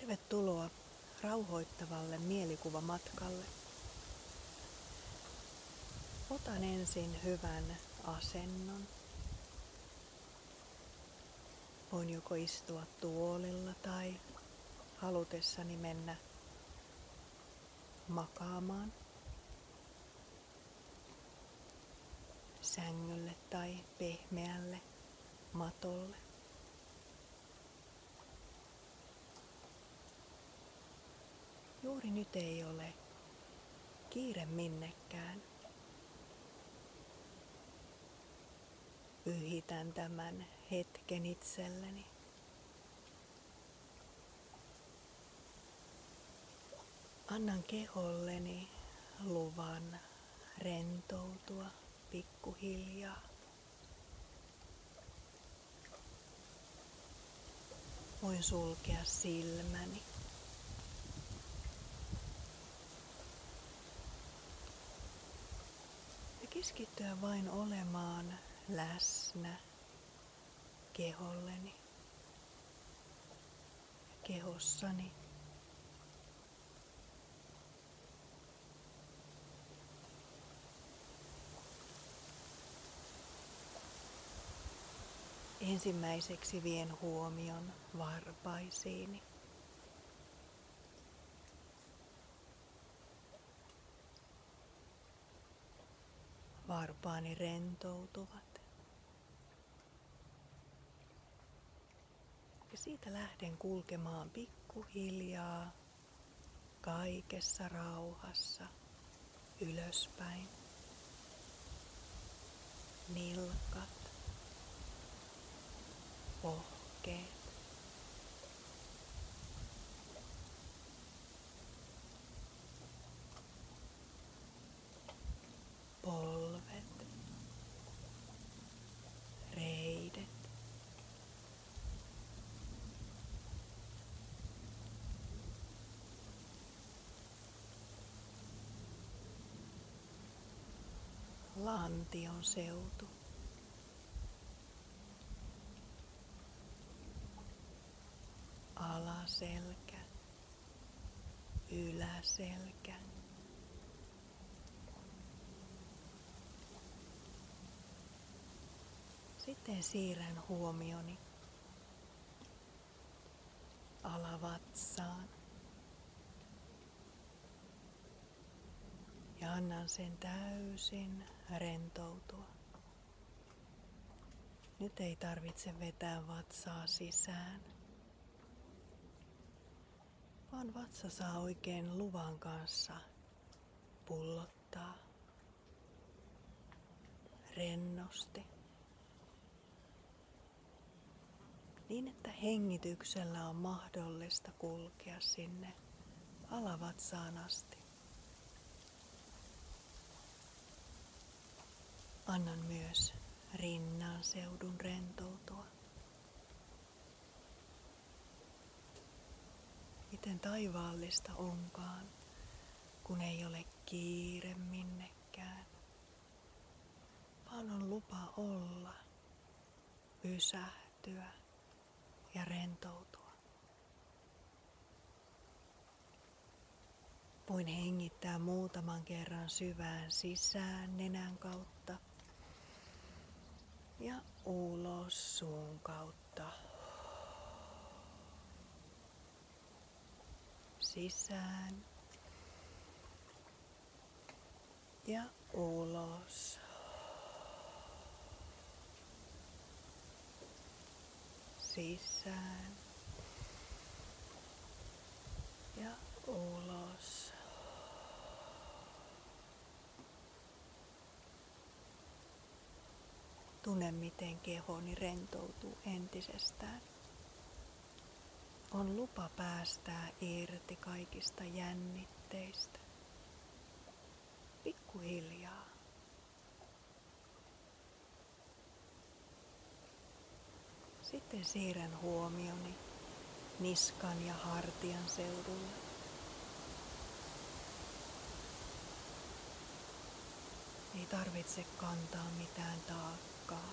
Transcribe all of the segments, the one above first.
Tervetuloa rauhoittavalle mielikuvamatkalle. Otan ensin hyvän asennon. Voin joko istua tuolilla tai halutessani mennä makaamaan sängylle tai pehmeälle matolle. Juuri nyt ei ole kiire minnekään. Pyhitän tämän hetken itselleni. Annan keholleni luvan rentoutua pikkuhiljaa. Voin sulkea silmäni. Ja keskittyä vain olemaan läsnä keholleni ja kehossani. Ensimmäiseksi vien huomion varpaisiini. Varpaani rentoutuvat. Ja siitä lähden kulkemaan pikkuhiljaa kaikessa rauhassa ylöspäin. Nilkat, pohkeet, polvet, reidet, lantion seutu, alaselkä, yläselkä, sitten siirrän huomioni alavatsaan ja annan sen täysin rentoutua. Nyt ei tarvitse vetää vatsaa sisään, vaan vatsa saa oikein luvan kanssa pullottaa rennosti. Niin, että hengityksellä on mahdollista kulkea sinne alavatsaan asti. Annan myös rinnan seudun rentoutua. Miten taivaallista onkaan, kun ei ole kiire minnekään, vaan on lupa olla, pysähtyä ja rentoutua. Voin hengittää muutaman kerran syvään sisään nenän kautta ja ulos suun kautta. Sisään ja ulos. Sisään ja ulos. Tunne, miten kehoni rentoutuu entisestään. On lupa päästää irti kaikista jännitteistä. Pikkuhiljaa. Sitten siirrän huomioni niskan ja hartian seudulle. Ei tarvitse kantaa mitään taakkaa.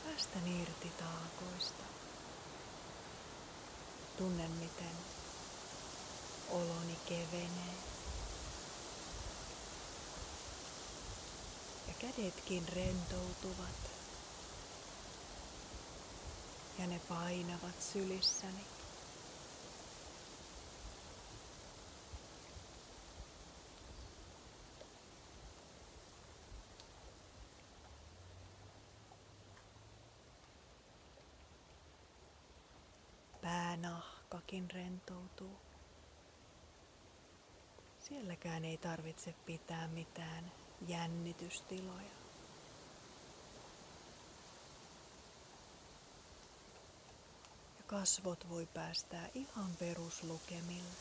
Päästän irti taakoista. Tunnen, miten oloni kevenee. Ja kädetkin rentoutuvat. Ja ne painavat sylissäni. Päänahkakin rentoutuu. Sielläkään ei tarvitse pitää mitään jännitystiloja. Ja kasvot voi päästää ihan peruslukemille.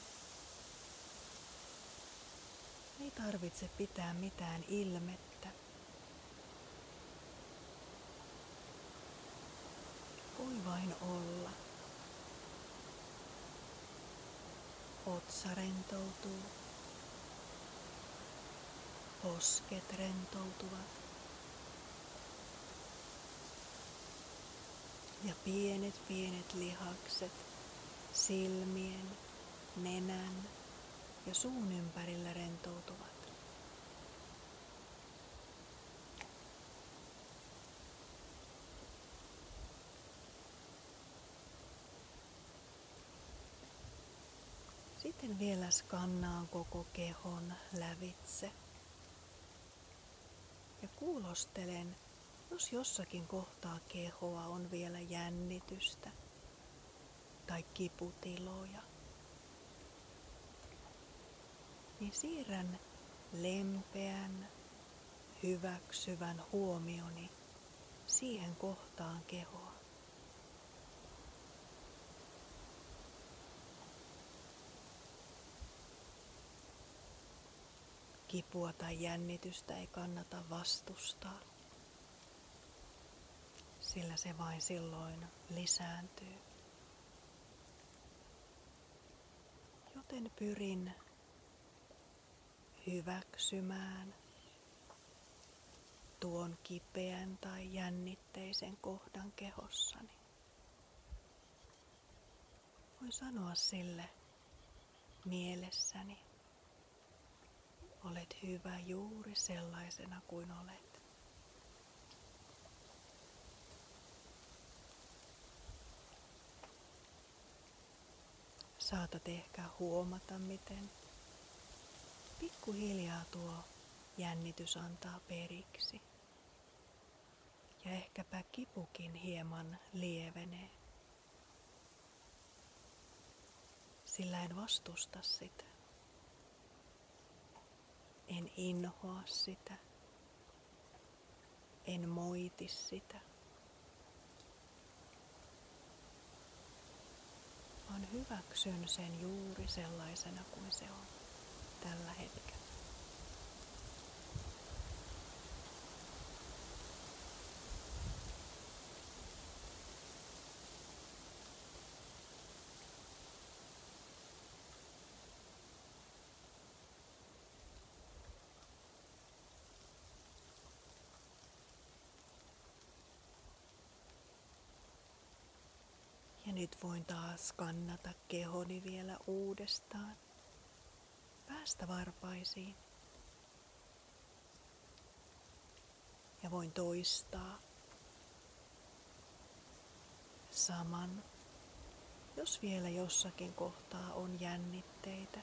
Ei tarvitse pitää mitään ilmettä. Voi vain olla. Otsa rentoutuu. Posket rentoutuvat. Ja pienet lihakset silmien, nenän ja suun ympärillä rentoutuvat. Sitten vielä skannaan koko kehon lävitse. Ja kuulostelen, jos jossakin kohtaa kehoa on vielä jännitystä tai kiputiloja, niin siirrän lempeän, hyväksyvän huomioni siihen kohtaan kehoa. Kipua tai jännitystä ei kannata vastustaa, sillä se vain silloin lisääntyy. Joten pyrin hyväksymään tuon kipeän tai jännitteisen kohdan kehossani. Voin sanoa sille mielessäni, olet hyvä juuri sellaisena kuin olet. Saatat ehkä huomata, miten pikkuhiljaa tuo jännitys antaa periksi. Ja ehkäpä kipukin hieman lievenee. Sillä en vastusta sitä. En inhoa sitä. En moiti sitä. Vaan hyväksyn sen juuri sellaisena kuin se on tällä hetkellä. Ja nyt voin taas skannata kehoni vielä uudestaan, päästä varpaisiin. Ja voin toistaa saman, jos vielä jossakin kohtaa on jännitteitä.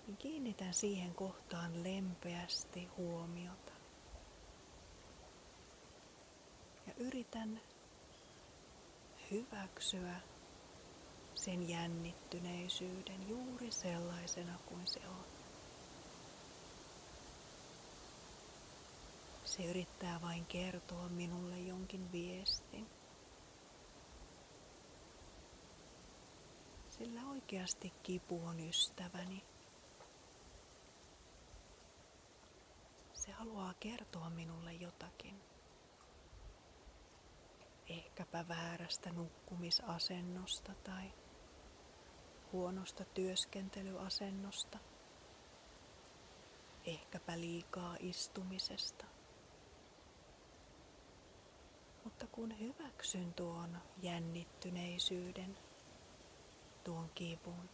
Niin kiinnitän siihen kohtaan lempeästi huomiota. Ja yritän hyväksyä sen jännittyneisyyden juuri sellaisena kuin se on. Se yrittää vain kertoa minulle jonkin viestin. Sillä oikeasti kipu on ystäväni. Se haluaa kertoa minulle jotakin. Ehkäpä väärästä nukkumisasennosta tai huonosta työskentelyasennosta. Ehkäpä liikaa istumisesta. Mutta kun hyväksyn tuon jännittyneisyyden, tuon kivun,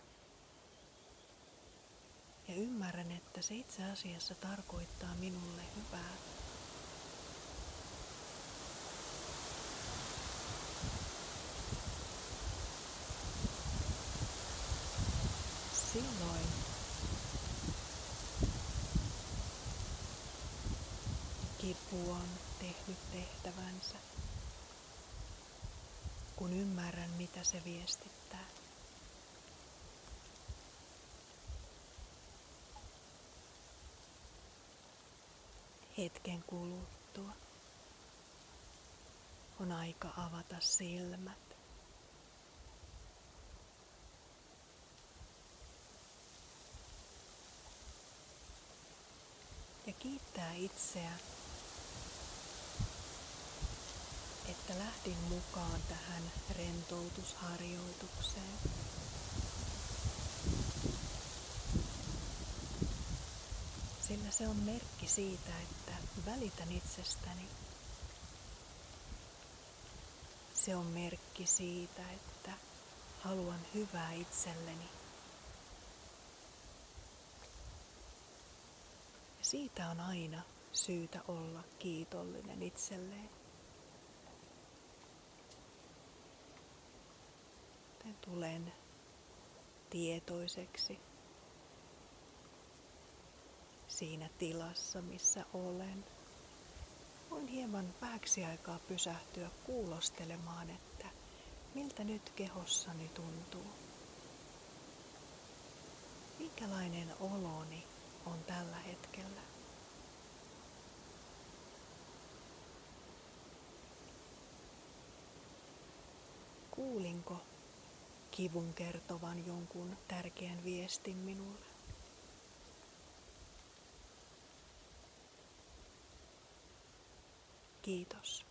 ja ymmärrän, että se itse asiassa tarkoittaa minulle hyvää, silloin kipu on tehnyt tehtävänsä, kun ymmärrän, mitä se viestittää. Hetken kuluttua on aika avata silmät. Ja kiittää itseä, että lähdin mukaan tähän rentoutusharjoitukseen. Sillä se on merkki siitä, että välitän itsestäni. Se on merkki siitä, että haluan hyvää itselleni. Ja siitä on aina syytä olla kiitollinen itselleen. Tulen tietoiseksi siinä tilassa, missä olen. Voin hieman vähäksi aikaa pysähtyä kuulostelemaan, että miltä nyt kehossani tuntuu. Minkälainen oloni on tällä hetkellä. Kuulinko kivun kertovan jonkun tärkeän viestin minulle? Kiitos.